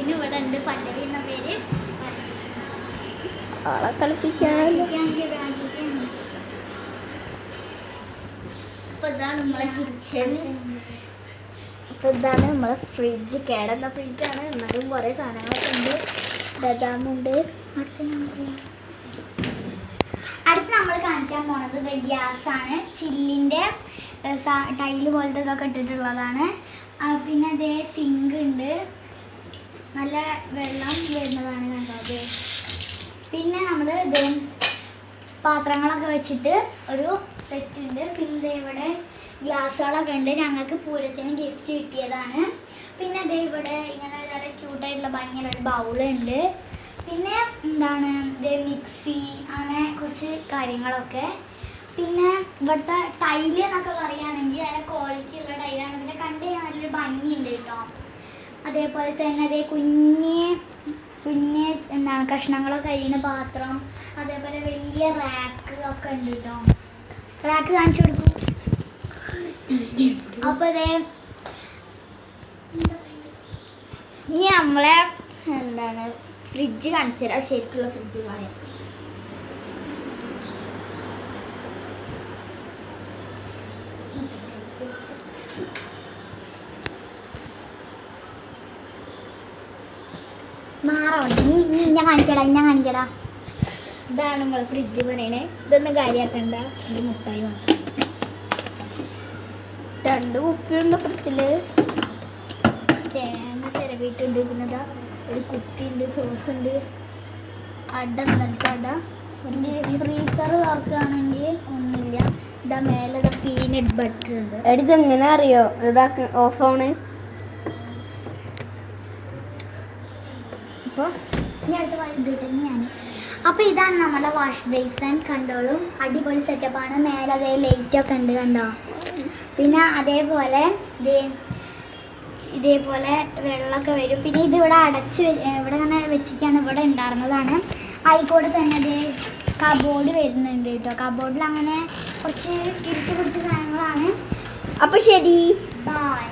Cousin ഇവിടെ ഉണ്ട്, പല്ലവി എന്ന പേര്. ആളെ കളിപ്പിക്കാണല്ലോ. അപ്പൊ ഇതാണ് നമ്മളെ കിച്ചൺ. അപ്പൊ ഇതാണ് നമ്മളെ ഫ്രിഡ്ജ്. കേടുന്ന ഫ്രിഡ്ജാണ്, എന്നാലും കുറെ സാധനങ്ങളൊക്കെ ഉണ്ട്. ബദാമുണ്ട്. അടുത്ത് നമ്മൾ കാണിക്കാൻ പോണത് ഗ്യാസാണ്. ചില്ലിന്റെ ടൈല് പോലത്തെ ഇതൊക്കെ ഇട്ടിട്ടുള്ളതാണ്. പിന്നെ അതേ സിങ്ക് ഉണ്ട്, നല്ല വെള്ളം വരുന്നതാണ് കണ്ടത്. പിന്നെ നമ്മൾ ഇത് പാത്രങ്ങളൊക്കെ വെച്ചിട്ട് ഒരു സെറ്റ് ഉണ്ട്. പിന്നെ ഇവിടെ ഗ്ലാസ്സുകളൊക്കെ ഉണ്ട്, ഞങ്ങൾക്ക് പൂരത്തിന് ഗിഫ്റ്റ് കിട്ടിയതാണ്. പിന്നെ അതേ ഇവിടെ ഇങ്ങനെ നല്ല ക്യൂട്ടായിട്ടുള്ള ഭംഗിയുള്ള ഒരു ബൗളുണ്ട്. പിന്നെ എന്താണ് മിക്സി, അങ്ങനെ കുറച്ച് കാര്യങ്ങളൊക്കെ. പിന്നെ ഇവിടുത്തെ ടൈല് എന്നൊക്കെ പറയുകയാണെങ്കിൽ നല്ല ക്വാളിറ്റി ഉള്ള ടൈലാണ്. പിന്നെ കണ്ടു കഴിഞ്ഞാൽ നല്ലൊരു ഭംഗിയുണ്ട് കേട്ടോ. അതേപോലെ തന്നെ അതേ കുഞ്ഞ് എന്താണ് കഷ്ണങ്ങളൊക്കെ കഴിയുന്ന പാത്രം, അതേപോലെ വലിയ റാക്ക് ഒക്കെ ഉണ്ട് കേട്ടോ. റാക്ക് കാണിച്ചു കൊടുക്കും. അപ്പോൾ അതേ ഇനി നമ്മളെ എന്താണ് ഫ്രിഡ്ജ് കാണിച്ചു തരാം. ശരിക്കുള്ള ഫ്രിഡ്ജ് പറയാം. ഞാൻ കാണിക്കടാ. ഇതാണ് നമ്മളെ ഫ്രിഡ്ജ് പറയണേ. ഇതൊന്നും കാര്യമാക്കണ്ട, ഇത് മുട്ടായി മാത്രം. 2 കുപ്പിയുണ്ട് ഫ്രിഡ്ജില്. തേങ്ങ ചിരവിയിട്ടുണ്ട്. പിന്നെ ഇതാ ഒരു കുപ്പിയുണ്ട്, സോസ് ഉണ്ട്, അട ഉണ്ട്. അട പിന്നെ ഫ്രീസർ തുറക്കുകയാണെങ്കിൽ ഒന്നുമില്ല. ഇതാ മേലെ പീനട്ട് ബട്ടർ ഉണ്ട്. ഇതെങ്ങനെ അറിയോ ഇതാക്ക ഓഫ് ആണ്? അപ്പോൾ ഇനി അടുത്ത ഇത് തന്നെയാണ്. അപ്പോൾ ഇതാണ് നമ്മുടെ വാഷ് ബേസൻ. കണ്ടോളും, അടിപൊളി സെറ്റപ്പാണ്. മേലെ അതേ ലൈറ്റൊക്കെ ഉണ്ട് കണ്ടോ. പിന്നെ അതേപോലെ ഇതേപോലെ വെള്ളമൊക്കെ വരും. പിന്നെ ഇതിവിടെ അടച്ച് ഇവിടെ ഇങ്ങനെ വെച്ചിട്ടാണ് ഇവിടെ ഉണ്ടായിരുന്നതാണ്. ആയിക്കോട്ടെ തന്നെ അതേ കബോർഡ് വരുന്നുണ്ട് കേട്ടോ. കബോർഡിൽ അങ്ങനെ കുറച്ച് ഇരുട്ട് പിടിച്ച സാധനങ്ങളാണ്. അപ്പോൾ ശരി, ബൈ.